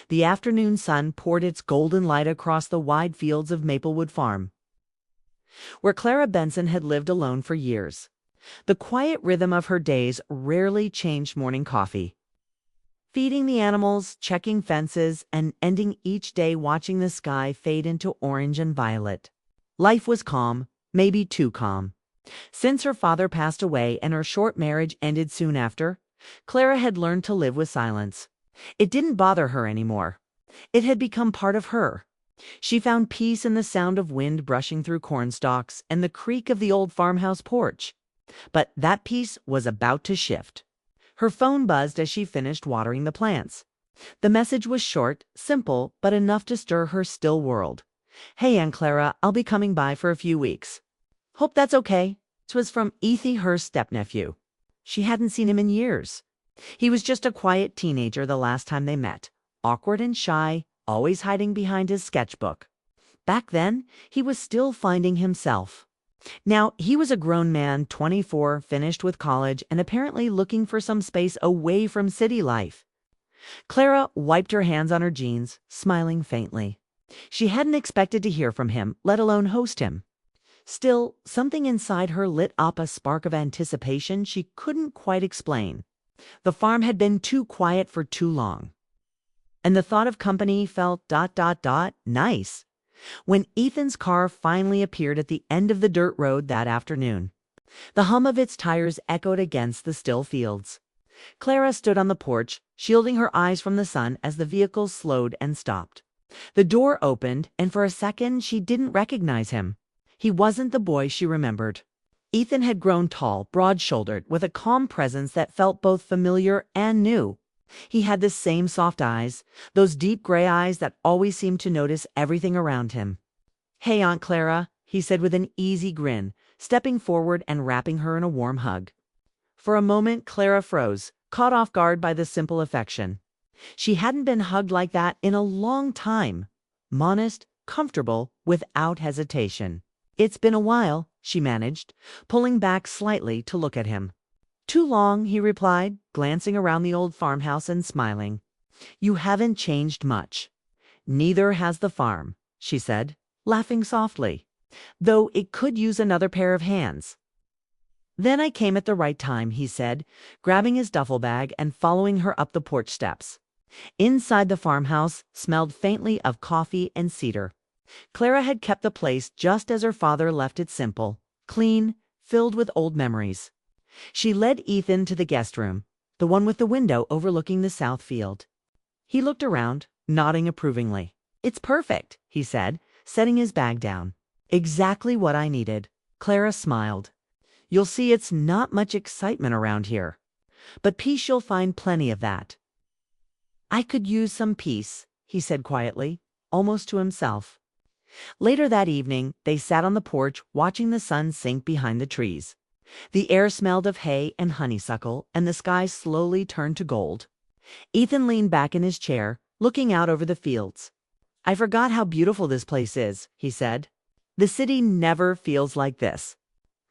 The afternoon sun poured its golden light across the wide fields of Maplewood Farm, where Clara Benson had lived alone for years. The quiet rhythm of her days rarely changed morning coffee. Feeding the animals, checking fences, and ending each day watching the sky fade into orange and violet. Life was calm, maybe too calm. Since her father passed away and her short marriage ended soon after, Clara had learned to live with silence. It didn't bother her anymore. It had become part of her. She found peace in the sound of wind brushing through cornstalks and the creak of the old farmhouse porch. But that peace was about to shift. Her phone buzzed as she finished watering the plants. The message was short, simple, but enough to stir her still world. "Hey, Aunt Clara, I'll be coming by for a few weeks. Hope that's okay." It was from Ethy, her stepnephew. She hadn't seen him in years. He was just a quiet teenager the last time they met, awkward and shy, always hiding behind his sketchbook. Back then, he was still finding himself. Now, he was a grown man, 24, finished with college, and apparently looking for some space away from city life. Clara wiped her hands on her jeans, smiling faintly. She hadn't expected to hear from him, let alone host him. Still, something inside her lit up a spark of anticipation she couldn't quite explain. The farm had been too quiet for too long. And the thought of company felt ... nice. When Ethan's car finally appeared at the end of the dirt road that afternoon, the hum of its tires echoed against the still fields. Clara stood on the porch, shielding her eyes from the sun as the vehicle slowed and stopped. The door opened, and for a second she didn't recognize him. He wasn't the boy she remembered. Ethan had grown tall, broad-shouldered, with a calm presence that felt both familiar and new. He had the same soft eyes, those deep gray eyes that always seemed to notice everything around him. "Hey, Aunt Clara," he said with an easy grin, stepping forward and wrapping her in a warm hug. For a moment, Clara froze, caught off guard by the simple affection. She hadn't been hugged like that in a long time. Modest, comfortable, without hesitation. "It's been a while," she managed, pulling back slightly to look at him. "Too long," he replied, glancing around the old farmhouse and smiling. "You haven't changed much." "Neither has the farm," she said, laughing softly, "though it could use another pair of hands." "Then I came at the right time," he said, grabbing his duffel bag and following her up the porch steps. Inside the farmhouse smelled faintly of coffee and cedar. Clara had kept the place just as her father left it, simple, clean, filled with old memories. She led Ethan to the guest room, the one with the window overlooking the south field. He looked around, nodding approvingly. "It's perfect," he said, setting his bag down. "Exactly what I needed." Clara smiled. "You'll see it's not much excitement around here, but peace you'll find plenty of that." "I could use some peace," he said quietly, almost to himself. Later that evening, they sat on the porch watching the sun sink behind the trees. The air smelled of hay and honeysuckle, and the sky slowly turned to gold. Ethan leaned back in his chair, looking out over the fields. "I forgot how beautiful this place is," he said. "The city never feels like this.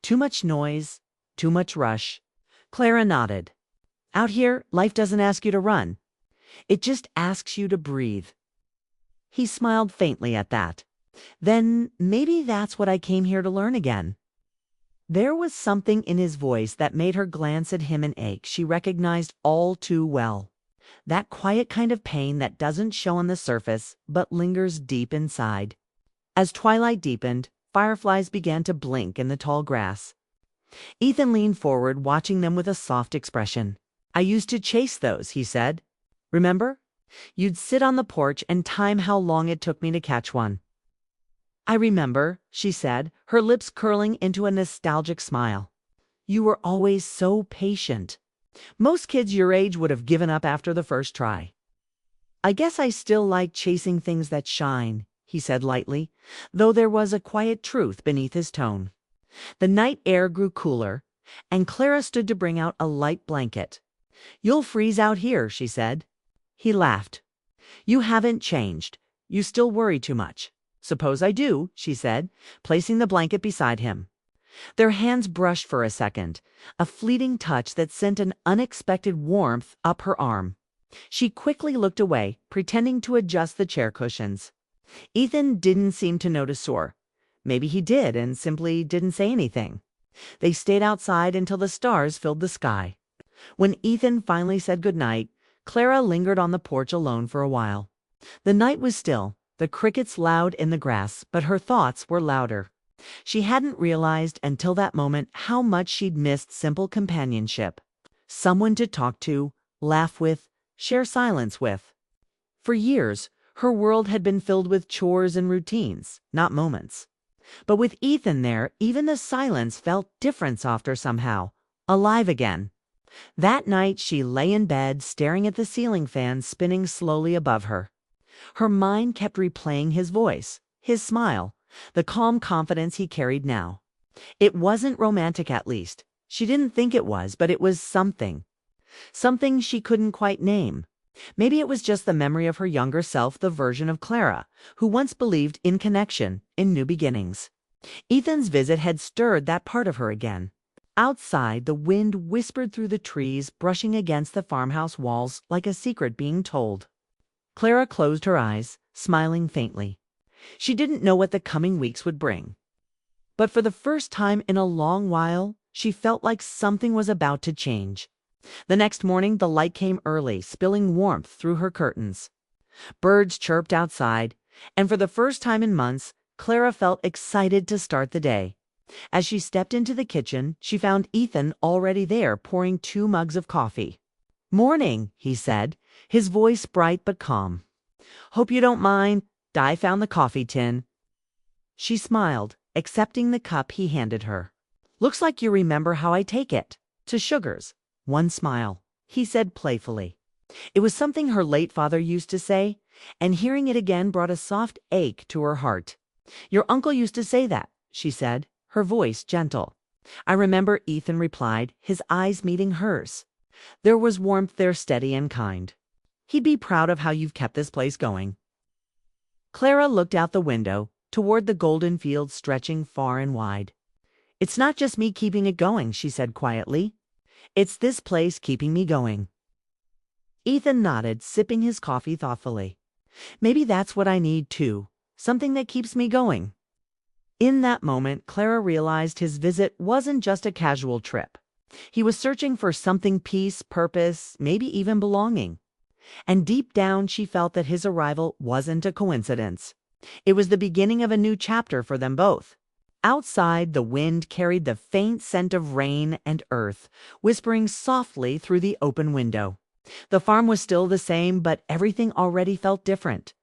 Too much noise, too much rush." Clara nodded. "Out here, life doesn't ask you to run. It just asks you to breathe." He smiled faintly at that. "Then maybe that's what I came here to learn again." There was something in his voice that made her glance at him and ache. She recognized all too well. That quiet kind of pain that doesn't show on the surface, but lingers deep inside. As twilight deepened, fireflies began to blink in the tall grass. Ethan leaned forward, watching them with a soft expression. "I used to chase those," he said. "Remember? You'd sit on the porch and time how long it took me to catch one." "I remember," she said, her lips curling into a nostalgic smile. "You were always so patient. Most kids your age would have given up after the first try." "I guess I still like chasing things that shine," he said lightly, though there was a quiet truth beneath his tone. The night air grew cooler, and Clara stood to bring out a light blanket. "You'll freeze out here," she said. He laughed. "You haven't changed. You still worry too much." "Suppose I do," she said, placing the blanket beside him. Their hands brushed for a second, a fleeting touch that sent an unexpected warmth up her arm. She quickly looked away, pretending to adjust the chair cushions. Ethan didn't seem to notice her. Maybe he did and simply didn't say anything. They stayed outside until the stars filled the sky. When Ethan finally said goodnight, Clara lingered on the porch alone for a while. The night was still, the crickets loud in the grass, but her thoughts were louder. She hadn't realized until that moment how much she'd missed simple companionship. Someone to talk to, laugh with, share silence with. For years, her world had been filled with chores and routines, not moments. But with Ethan there, even the silence felt different, softer somehow, alive again. That night she lay in bed, staring at the ceiling fan spinning slowly above her. Her mind kept replaying his voice, his smile, the calm confidence he carried now. It wasn't romantic, at least. She didn't think it was, but it was something. Something she couldn't quite name. Maybe it was just the memory of her younger self, the version of Clara, who once believed in connection, in new beginnings. Ethan's visit had stirred that part of her again. Outside, the wind whispered through the trees, brushing against the farmhouse walls like a secret being told. Clara closed her eyes, smiling faintly. She didn't know what the coming weeks would bring. But for the first time in a long while, she felt like something was about to change. The next morning, the light came early, spilling warmth through her curtains. Birds chirped outside, and for the first time in months, Clara felt excited to start the day. As she stepped into the kitchen, she found Ethan already there, pouring 2 mugs of coffee. "Morning," he said, his voice bright but calm. "Hope you don't mind. Di found the coffee tin." She smiled, accepting the cup he handed her. "Looks like you remember how I take it. To Sugars. One smile," he said playfully. It was something her late father used to say, and hearing it again brought a soft ache to her heart. "Your uncle used to say that," she said, her voice gentle. "I remember," Ethan replied, his eyes meeting hers. There was warmth there, steady and kind. "He'd be proud of how you've kept this place going." Clara looked out the window, toward the golden fields stretching far and wide. "It's not just me keeping it going," she said quietly. "It's this place keeping me going." Ethan nodded, sipping his coffee thoughtfully. "Maybe that's what I need too, something that keeps me going." In that moment, Clara realized his visit wasn't just a casual trip. He was searching for something: peace, purpose, maybe even belonging. And deep down, she felt that his arrival wasn't a coincidence. It was the beginning of a new chapter for them both. Outside, the wind carried the faint scent of rain and earth, whispering softly through the open window. The farm was still the same, but everything already felt different.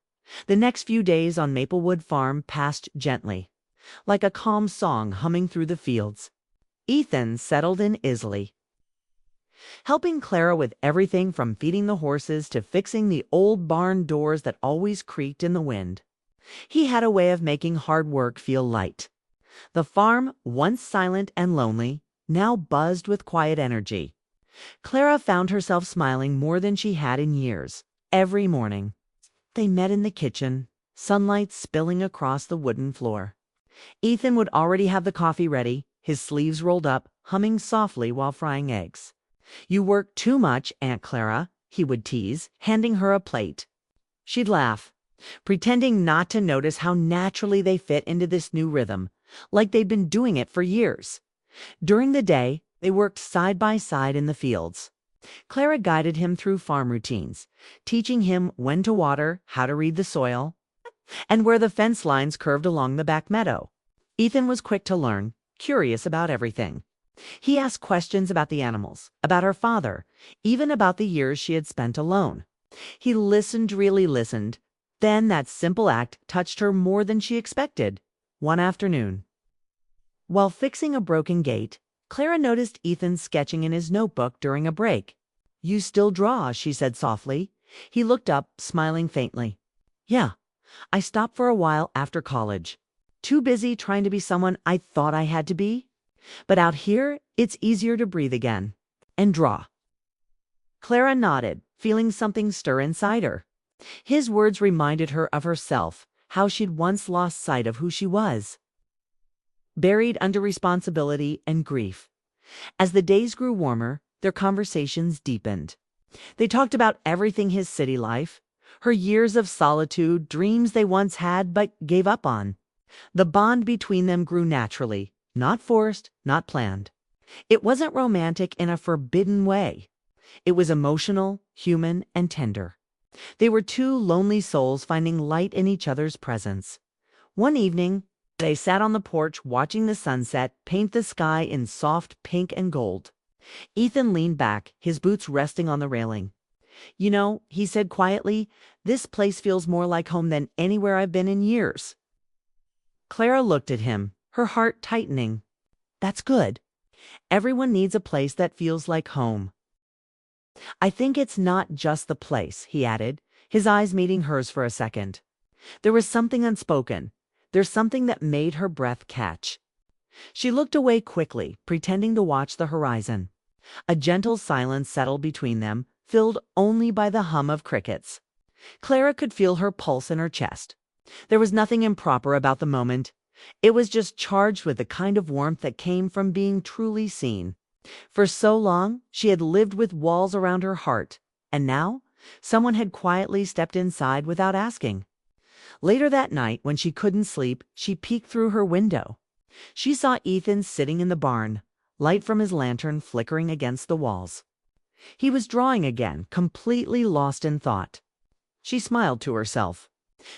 The next few days on Maplewood Farm passed gently, like a calm song humming through the fields. Ethan settled in easily, helping Clara with everything from feeding the horses to fixing the old barn doors that always creaked in the wind. He had a way of making hard work feel light. The farm, once silent and lonely, now buzzed with quiet energy. Clara found herself smiling more than she had in years, every morning. They met in the kitchen, sunlight spilling across the wooden floor. Ethan would already have the coffee ready, his sleeves rolled up, humming softly while frying eggs. "You work too much, Aunt Clara," he would tease, handing her a plate. She'd laugh, pretending not to notice how naturally they fit into this new rhythm, like they'd been doing it for years. During the day, they worked side by side in the fields. Clara guided him through farm routines, teaching him when to water, how to read the soil, and where the fence lines curved along the back meadow. Ethan was quick to learn, curious about everything. He asked questions about the animals, about her father, even about the years she had spent alone. He listened, really listened. Then that simple act touched her more than she expected. One afternoon, while fixing a broken gate, Clara noticed Ethan sketching in his notebook during a break. "You still draw," she said softly. He looked up, smiling faintly. "Yeah, I stopped for a while after college. Too busy trying to be someone I thought I had to be. But out here, it's easier to breathe again and draw." Clara nodded, feeling something stir inside her. His words reminded her of herself, how she'd once lost sight of who she was, buried under responsibility and grief. As the days grew warmer, their conversations deepened. They talked about everything his city life, her years of solitude, dreams they once had but gave up on. The bond between them grew naturally, not forced, not planned. It wasn't romantic in a forbidden way. It was emotional, human, and tender. They were two lonely souls finding light in each other's presence. One evening, they sat on the porch watching the sunset paint the sky in soft pink and gold. Ethan leaned back, his boots resting on the railing. "You know," he said quietly, "this place feels more like home than anywhere I've been in years." Clara looked at him, her heart tightening. "That's good. Everyone needs a place that feels like home." "I think it's not just the place," he added, his eyes meeting hers for a second. There was something unspoken. There's something that made her breath catch. She looked away quickly, pretending to watch the horizon. A gentle silence settled between them, filled only by the hum of crickets. Clara could feel her pulse in her chest. There was nothing improper about the moment. It was just charged with the kind of warmth that came from being truly seen. For so long, she had lived with walls around her heart, and now, someone had quietly stepped inside without asking. Later that night, when she couldn't sleep, she peeked through her window. She saw Ethan sitting in the barn, light from his lantern flickering against the walls. He was drawing again, completely lost in thought. She smiled to herself.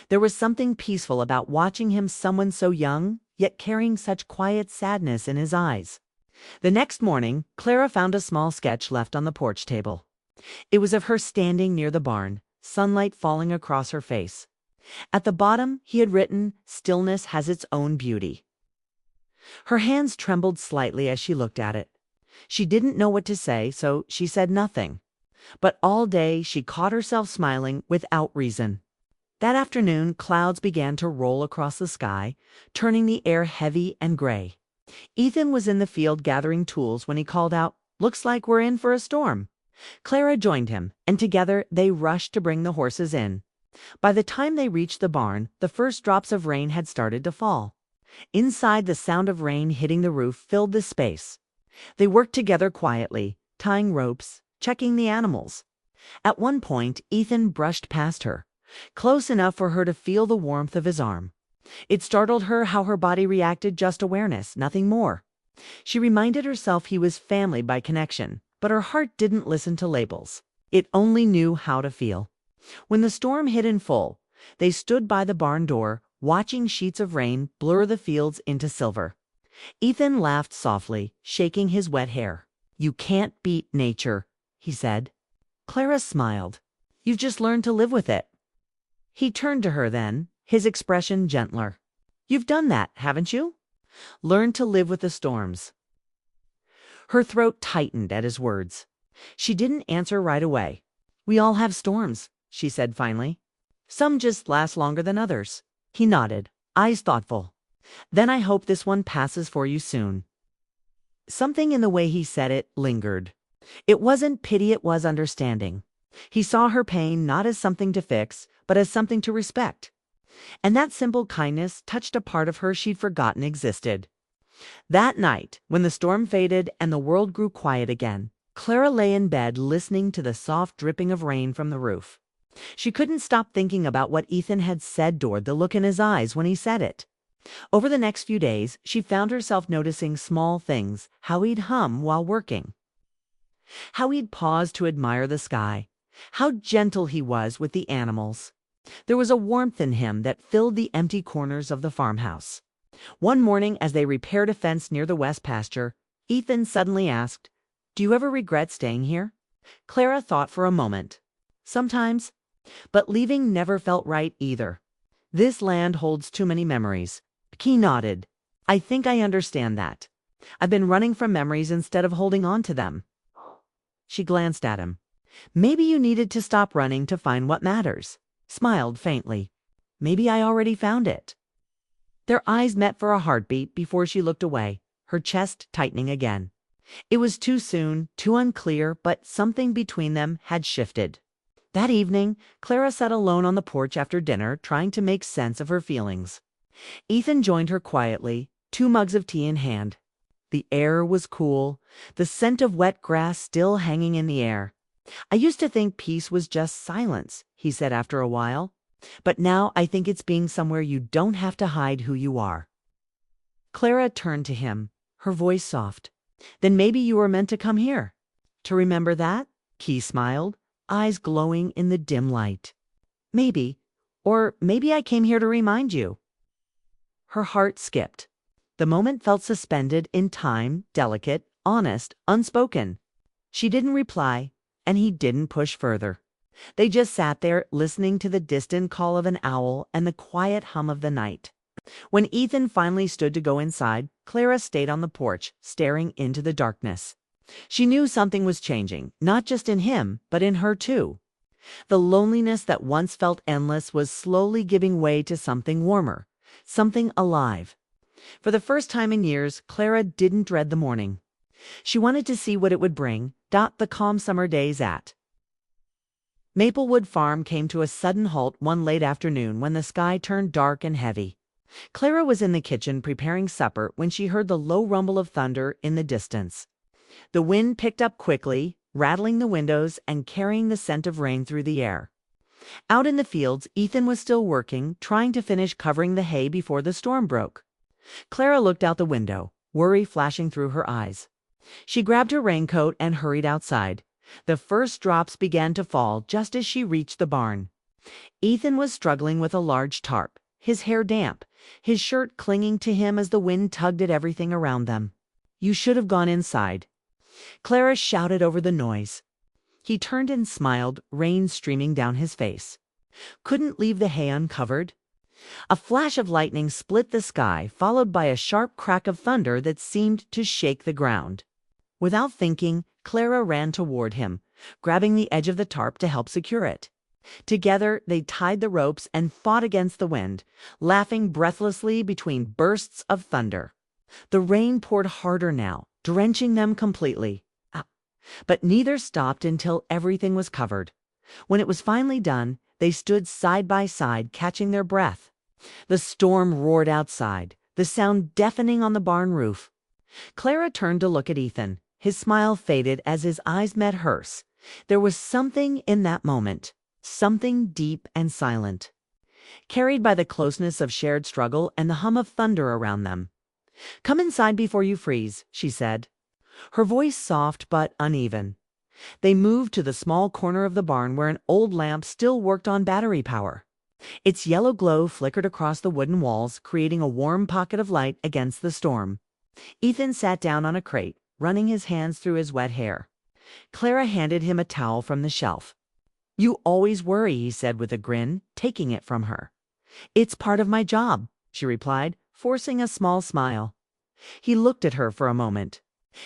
There was something peaceful about watching him, someone so young, yet carrying such quiet sadness in his eyes. The next morning, Clara found a small sketch left on the porch table. It was of her standing near the barn, sunlight falling across her face. At the bottom, he had written, "Stillness has its own beauty." Her hands trembled slightly as she looked at it. She didn't know what to say, so she said nothing. But all day she caught herself smiling without reason. That afternoon, clouds began to roll across the sky, turning the air heavy and gray. Ethan was in the field gathering tools when he called out, "Looks like we're in for a storm." Clara joined him, and together they rushed to bring the horses in. By the time they reached the barn, the first drops of rain had started to fall. Inside, the sound of rain hitting the roof filled the space. They worked together quietly, tying ropes, checking the animals. At one point, Ethan brushed past her, close enough for her to feel the warmth of his arm. It startled her how her body reacted, just awareness, nothing more. She reminded herself he was family by connection, but her heart didn't listen to labels. It only knew how to feel. When the storm hit in full, they stood by the barn door, watching sheets of rain blur the fields into silver. Ethan laughed softly, shaking his wet hair. "You can't beat nature," he said. Clara smiled. "You've just learned to live with it." He turned to her then, his expression gentler. "You've done that, haven't you? Learned to live with the storms." Her throat tightened at his words. She didn't answer right away. "We all have storms," she said finally. "Some just last longer than others." He nodded, eyes thoughtful. "Then I hope this one passes for you soon." Something in the way he said it lingered. It wasn't pity, it was understanding. He saw her pain not as something to fix, but as something to respect. And that simple kindness touched a part of her she'd forgotten existed. That night, when the storm faded and the world grew quiet again, Clara lay in bed listening to the soft dripping of rain from the roof. She couldn't stop thinking about what Ethan had said toward the look in his eyes when he said it. Over the next few days, she found herself noticing small things, how he'd hum while working, how he'd pause to admire the sky, how gentle he was with the animals. There was a warmth in him that filled the empty corners of the farmhouse. One morning, as they repaired a fence near the west pasture, Ethan suddenly asked, "Do you ever regret staying here?" Clara thought for a moment. "Sometimes. But leaving never felt right either. This land holds too many memories." He nodded. "I think I understand that. I've been running from memories instead of holding on to them." She glanced at him. "Maybe you needed to stop running to find what matters." Smiled faintly. "Maybe I already found it." Their eyes met for a heartbeat before she looked away, her chest tightening again. It was too soon, too unclear, but something between them had shifted. That evening, Clara sat alone on the porch after dinner, trying to make sense of her feelings. Ethan joined her quietly, 2 mugs of tea in hand. The air was cool, the scent of wet grass still hanging in the air. I used to think peace was just silence, he said after a while. But now I think it's being somewhere you don't have to hide who you are. Clara turned to him, her voice soft. Then maybe you were meant to come here. To remember that? He smiled, eyes glowing in the dim light. Maybe. Or maybe I came here to remind you. Her heart skipped. The moment felt suspended in time, delicate, honest, unspoken. She didn't reply, and he didn't push further. They just sat there, listening to the distant call of an owl and the quiet hum of the night. When Ethan finally stood to go inside, Clara stayed on the porch, staring into the darkness. She knew something was changing, not just in him, but in her too. The loneliness that once felt endless was slowly giving way to something warmer, something alive. For the first time in years, Clara didn't dread the morning. She wanted to see what it would bring, dot the calm summer days at. Maplewood Farm came to a sudden halt one late afternoon when the sky turned dark and heavy. Clara was in the kitchen preparing supper when she heard the low rumble of thunder in the distance. The wind picked up quickly, rattling the windows and carrying the scent of rain through the air. Out in the fields, Ethan was still working, trying to finish covering the hay before the storm broke. Clara looked out the window, worry flashing through her eyes. She grabbed her raincoat and hurried outside. The first drops began to fall just as she reached the barn. Ethan was struggling with a large tarp, his hair damp, his shirt clinging to him as the wind tugged at everything around them. "You should have gone inside." Clara shouted over the noise. He turned and smiled, rain streaming down his face. "Couldn't leave the hay uncovered?" A flash of lightning split the sky, followed by a sharp crack of thunder that seemed to shake the ground. Without thinking, Clara ran toward him, grabbing the edge of the tarp to help secure it. Together, they tied the ropes and fought against the wind, laughing breathlessly between bursts of thunder. The rain poured harder now, drenching them completely. But neither stopped until everything was covered. When it was finally done, they stood side by side, catching their breath. The storm roared outside, the sound deafening on the barn roof. Clara turned to look at Ethan. His smile faded as his eyes met hers. There was something in that moment, something deep and silent, carried by the closeness of shared struggle and the hum of thunder around them. "Come inside before you freeze," she said, her voice soft but uneven. They moved to the small corner of the barn where an old lamp still worked on battery power. Its yellow glow flickered across the wooden walls, creating a warm pocket of light against the storm. Ethan sat down on a crate, running his hands through his wet hair. Clara handed him a towel from the shelf. "You always worry," he said with a grin, taking it from her. "It's part of my job," she replied, forcing a small smile. He looked at her for a moment.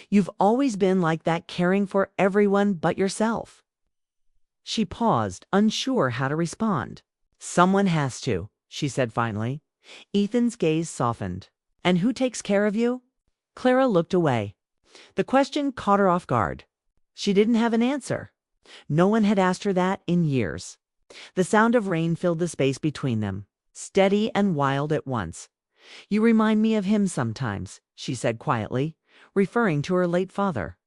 "You've always been like that, caring for everyone but yourself." She paused, unsure how to respond. "Someone has to," she said finally. Ethan's gaze softened. "And who takes care of you?" Clara looked away. The question caught her off guard. She didn't have an answer. No one had asked her that in years. The sound of rain filled the space between them, steady and wild at once. "You remind me of him sometimes," she said quietly, referring to her late father.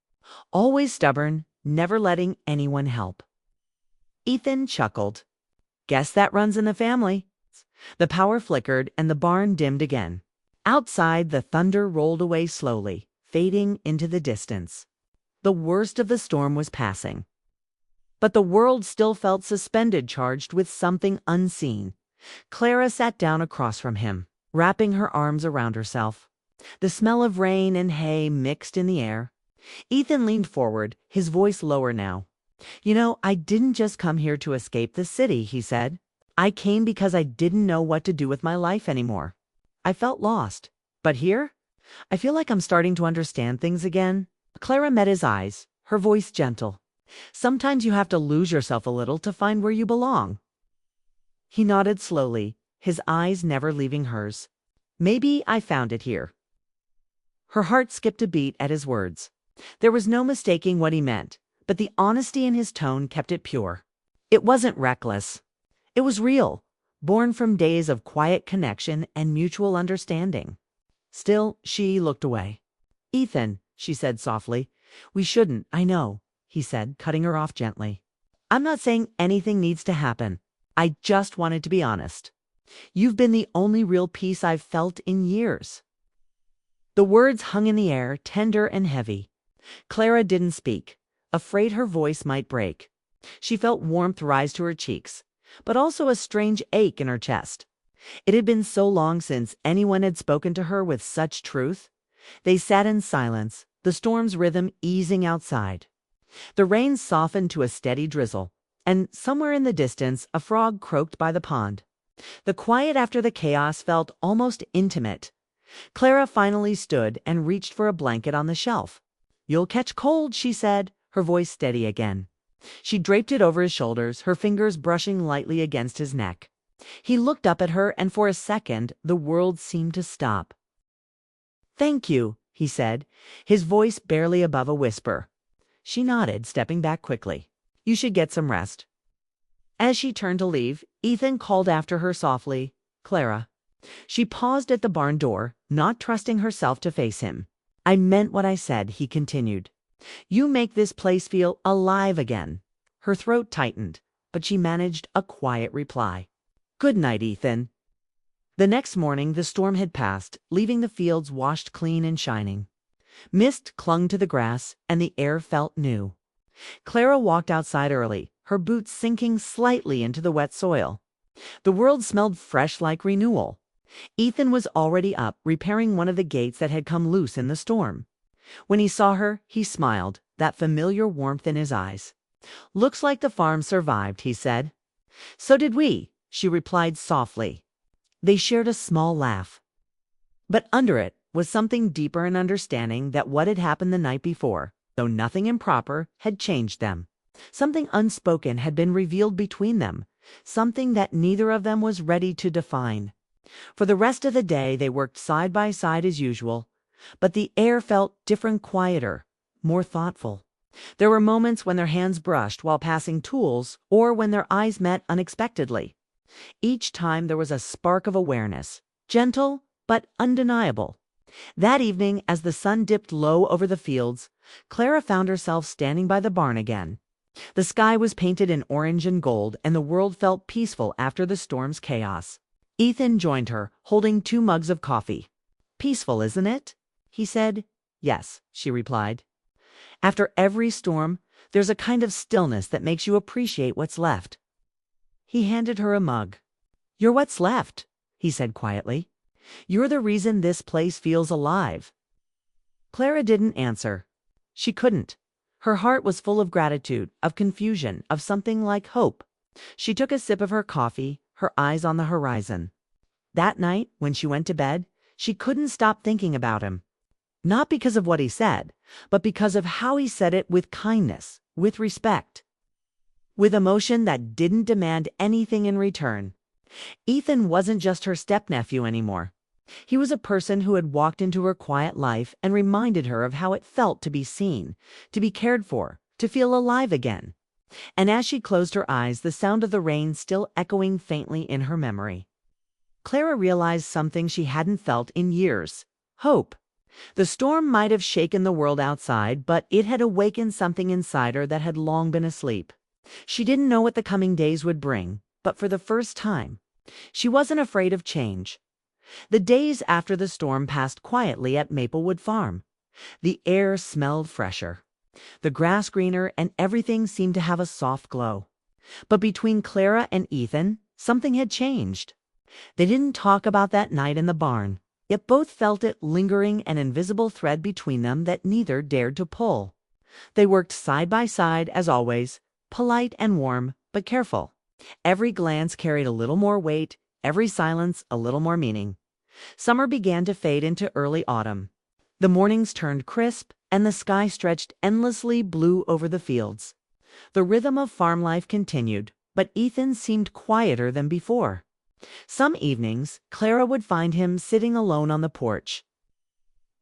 "Always stubborn, never letting anyone help." Ethan chuckled. "Guess that runs in the family." The power flickered and the barn dimmed again. Outside, the thunder rolled away slowly, fading into the distance. The worst of the storm was passing. But the world still felt suspended, charged with something unseen. Clara sat down across from him, wrapping her arms around herself. The smell of rain and hay mixed in the air. Ethan leaned forward, his voice lower now. "You know, I didn't just come here to escape the city," he said. "I came because I didn't know what to do with my life anymore. I felt lost. But here, I feel like I'm starting to understand things again." Clara met his eyes, her voice gentle. "Sometimes you have to lose yourself a little to find where you belong." He nodded slowly, his eyes never leaving hers. "Maybe I found it here." Her heart skipped a beat at his words. There was no mistaking what he meant, but the honesty in his tone kept it pure. It wasn't reckless. It was real, born from days of quiet connection and mutual understanding. Still, she looked away. "Ethan," she said softly, "we shouldn't, I know." he said, cutting her off gently. I'm not saying anything needs to happen. I just wanted to be honest. You've been the only real peace I've felt in years. The words hung in the air, tender and heavy. Clara didn't speak, afraid her voice might break. She felt warmth rise to her cheeks, but also a strange ache in her chest. It had been so long since anyone had spoken to her with such truth. They sat in silence, the storm's rhythm easing outside. The rain softened to a steady drizzle, and somewhere in the distance a frog croaked by the pond. The quiet after the chaos felt almost intimate. Clara finally stood and reached for a blanket on the shelf. "You'll catch cold," she said, her voice steady again. She draped it over his shoulders, her fingers brushing lightly against his neck. He looked up at her, and for a second the world seemed to stop. "Thank you," he said, his voice barely above a whisper. She nodded, stepping back quickly. "You should get some rest." As she turned to leave, Ethan called after her softly, "Clara." She paused at the barn door, not trusting herself to face him. "I meant what I said," he continued. "You make this place feel alive again." Her throat tightened, but she managed a quiet reply. "Good night, Ethan." The next morning the storm had passed, leaving the fields washed clean and shining. Mist clung to the grass, and the air felt new. Clara walked outside early, her boots sinking slightly into the wet soil. The world smelled fresh like renewal. Ethan was already up, repairing one of the gates that had come loose in the storm. When he saw her, he smiled, that familiar warmth in his eyes. "Looks like the farm survived," he said. "So did we," she replied softly. They shared a small laugh. But under it was something deeper and understanding that what had happened the night before, though nothing improper, had changed them. Something unspoken had been revealed between them, something that neither of them was ready to define. For the rest of the day they worked side by side as usual, but the air felt different, quieter, more thoughtful. There were moments when their hands brushed while passing tools, or when their eyes met unexpectedly. Each time there was a spark of awareness, gentle but undeniable. That evening, as the sun dipped low over the fields, Clara found herself standing by the barn again. The sky was painted in orange and gold, and the world felt peaceful after the storm's chaos. Ethan joined her, holding 2 mugs of coffee. "Peaceful, isn't it?" he said. "Yes," she replied. "After every storm, there's a kind of stillness that makes you appreciate what's left." He handed her a mug. "You're what's left," he said quietly. "You're the reason this place feels alive." Clara didn't answer. She couldn't. Her heart was full of gratitude, of confusion, of something like hope. She took a sip of her coffee, her eyes on the horizon. That night, when she went to bed, she couldn't stop thinking about him. Not because of what he said, but because of how he said it, with kindness, with respect, with emotion that didn't demand anything in return. Ethan wasn't just her stepnephew anymore. He was a person who had walked into her quiet life and reminded her of how it felt to be seen, to be cared for, to feel alive again. And as she closed her eyes, the sound of the rain still echoing faintly in her memory, Clara realized something she hadn't felt in years: hope. The storm might have shaken the world outside, but it had awakened something inside her that had long been asleep. She didn't know what the coming days would bring, but for the first time, she wasn't afraid of change. The days after the storm passed quietly at Maplewood Farm. The air smelled fresher, the grass greener, and everything seemed to have a soft glow. But between Clara and Ethan, something had changed. They didn't talk about that night in the barn, yet both felt it lingering, an invisible thread between them that neither dared to pull. They worked side by side as always, polite and warm, but careful. Every glance carried a little more weight, every silence a little more meaning. Summer began to fade into early autumn. The mornings turned crisp, and the sky stretched endlessly blue over the fields. The rhythm of farm life continued, but Ethan seemed quieter than before. Some evenings, Clara would find him sitting alone on the porch,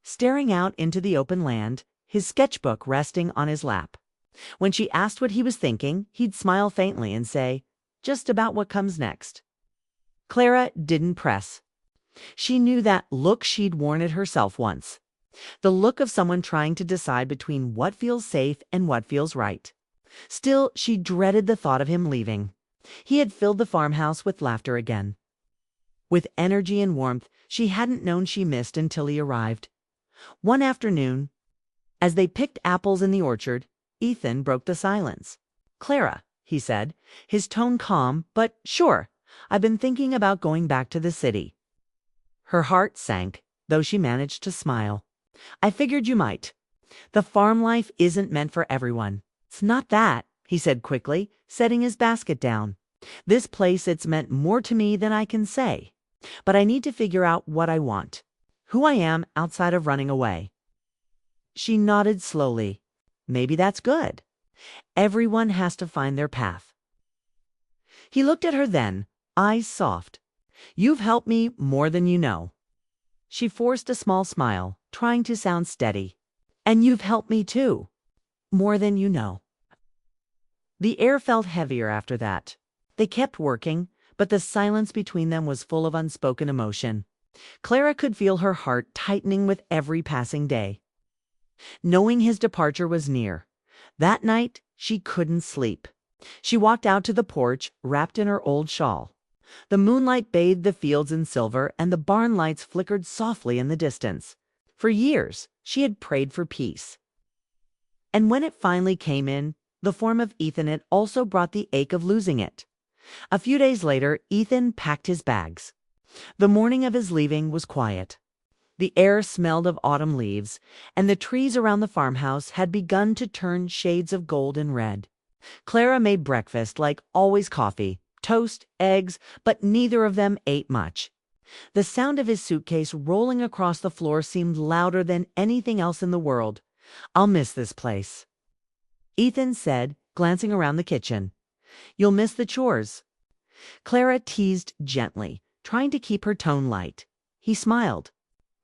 staring out into the open land, his sketchbook resting on his lap. When she asked what he was thinking, he'd smile faintly and say, "Just about what comes next." Clara didn't press. She knew that look. She'd worn it herself once. the look of someone trying to decide between what feels safe and what feels right. Still, she dreaded the thought of him leaving. He had filled the farmhouse with laughter again, with energy and warmth she hadn't known she missed until he arrived. One afternoon, as they picked apples in the orchard, Ethan broke the silence. "Clara," he said, his tone calm, "but sure, I've been thinking about going back to the city." Her heart sank, though she managed to smile. "I figured you might. The farm life isn't meant for everyone." "It's not that," he said quickly, setting his basket down. "This place, it's meant more to me than I can say. But I need to figure out what I want, who I am outside of running away." She nodded slowly. "Maybe that's good. Everyone has to find their path." He looked at her then, eyes soft. "You've helped me more than you know." She forced a small smile, trying to sound steady. "And you've helped me too. More than you know." The air felt heavier after that. They kept working, but the silence between them was full of unspoken emotion. Clara could feel her heart tightening with every passing day, knowing his departure was near. That night, she couldn't sleep. She walked out to the porch, wrapped in her old shawl. The moonlight bathed the fields in silver, and the barn lights flickered softly in the distance. For years, she had prayed for peace. And when it finally came in the form of Ethan, it also brought the ache of losing it. A few days later, Ethan packed his bags. The morning of his leaving was quiet. The air smelled of autumn leaves, and the trees around the farmhouse had begun to turn shades of gold and red. Clara made breakfast, like always coffee, toast, eggs, but neither of them ate much. The sound of his suitcase rolling across the floor seemed louder than anything else in the world. "I'll miss this place," Ethan said, glancing around the kitchen. "You'll miss the chores." Clara teased gently, trying to keep her tone light. He smiled.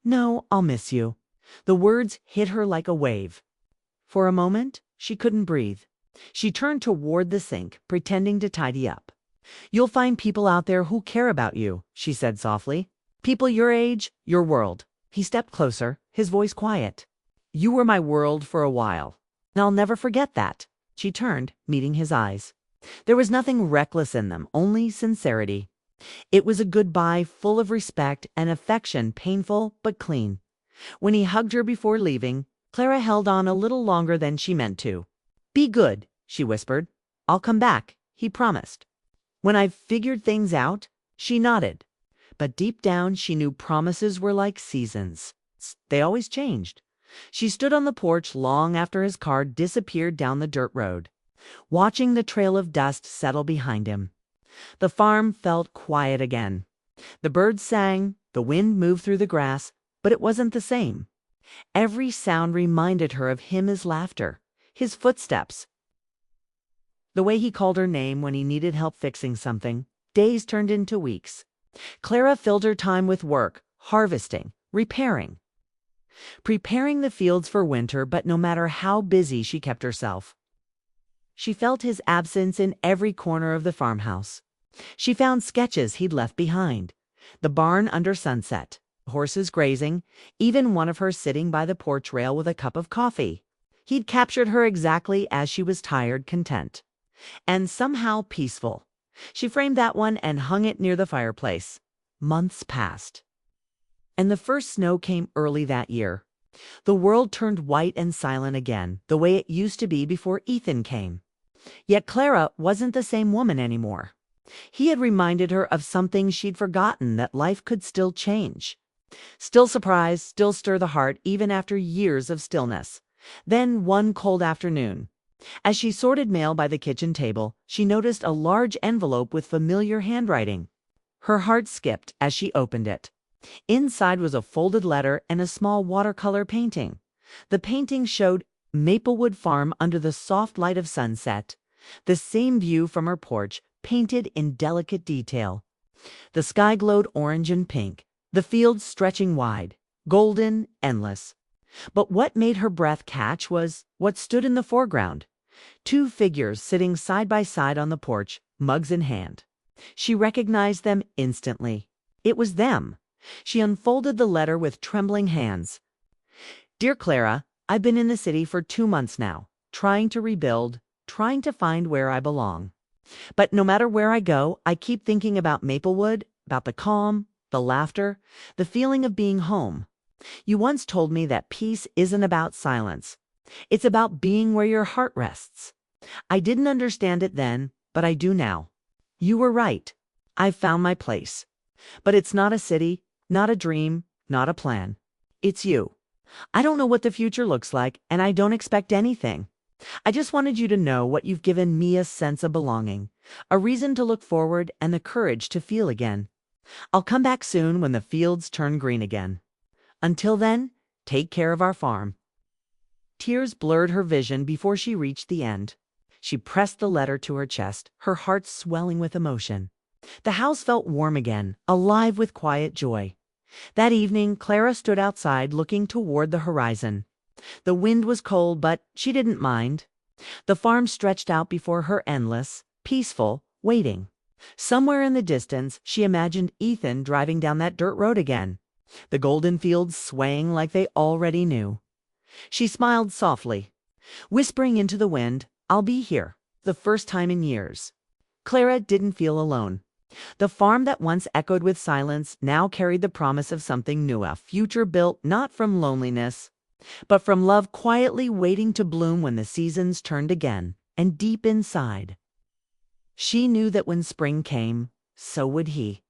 "No, I'll miss you." The words hit her like a wave. For a moment, she couldn't breathe. She turned toward the sink, pretending to tidy up. "You'll find people out there who care about you," she said softly. "People your age, your world." He stepped closer, his voice quiet. "You were my world for a while, and I'll never forget that." She turned, meeting his eyes. There was nothing reckless in them, only sincerity. It was a goodbye full of respect and affection, painful but clean. When he hugged her before leaving, Clara held on a little longer than she meant to. "Be good," she whispered. "I'll come back," he promised. "When I've figured things out." She nodded. But deep down, she knew promises were like seasons. They always changed. She stood on the porch long after his car disappeared down the dirt road, watching the trail of dust settle behind him. The farm felt quiet again. The birds sang, the wind moved through the grass, but it wasn't the same. Every sound reminded her of him, his laughter, his footsteps, the way he called her name when he needed help fixing something. Days turned into weeks. Clara filled her time with work, harvesting, repairing, preparing the fields for winter, but no matter how busy she kept herself, she felt his absence in every corner of the farmhouse. She found sketches he'd left behind. The barn under sunset, horses grazing, even one of her sitting by the porch rail with a cup of coffee. He'd captured her exactly as she was, tired, content, and somehow peaceful. She framed that one and hung it near the fireplace. Months passed, and the first snow came early that year. The world turned white and silent again, the way it used to be before Ethan came. Yet Clara wasn't the same woman anymore. He had reminded her of something she'd forgotten, that life could still change, still surprise, still stir the heart, even after years of stillness. Then one cold afternoon, as she sorted mail by the kitchen table, she noticed a large envelope with familiar handwriting. Her heart skipped as she opened it. Inside was a folded letter and a small watercolor painting. The painting showed Maplewood Farm under the soft light of sunset, the same view from her porch, painted in delicate detail. The sky glowed orange and pink, the fields stretching wide, golden, endless. But what made her breath catch was what stood in the foreground. Two figures sitting side by side on the porch, mugs in hand. She recognized them instantly. It was them. She unfolded the letter with trembling hands. Dear Clara, I've been in the city for 2 months now, trying to rebuild, trying to find where I belong. But no matter where I go, I keep thinking about Maplewood, about the calm, the laughter, the feeling of being home. You once told me that peace isn't about silence. It's about being where your heart rests. I didn't understand it then, but I do now. You were right. I've found my place. But it's not a city, not a dream, not a plan. It's you. I don't know what the future looks like, and I don't expect anything. I just wanted you to know what you've given me: a sense of belonging, a reason to look forward, and the courage to feel again. I'll come back soon when the fields turn green again. Until then, take care of our farm. Tears blurred her vision before she reached the end. She pressed the letter to her chest, her heart swelling with emotion. The house felt warm again, alive with quiet joy. That evening, Clara stood outside looking toward the horizon. The wind was cold, but she didn't mind. The farm stretched out before her, endless, peaceful, waiting. Somewhere in the distance, she imagined Ethan driving down that dirt road again, the golden fields swaying like they already knew. She smiled softly, whispering into the wind, "I'll be here," the first time in years. Clara didn't feel alone. The farm that once echoed with silence now carried the promise of something new, a future built not from loneliness, but from love quietly waiting to bloom when the seasons turned again. And deep inside, she knew that when spring came, so would he.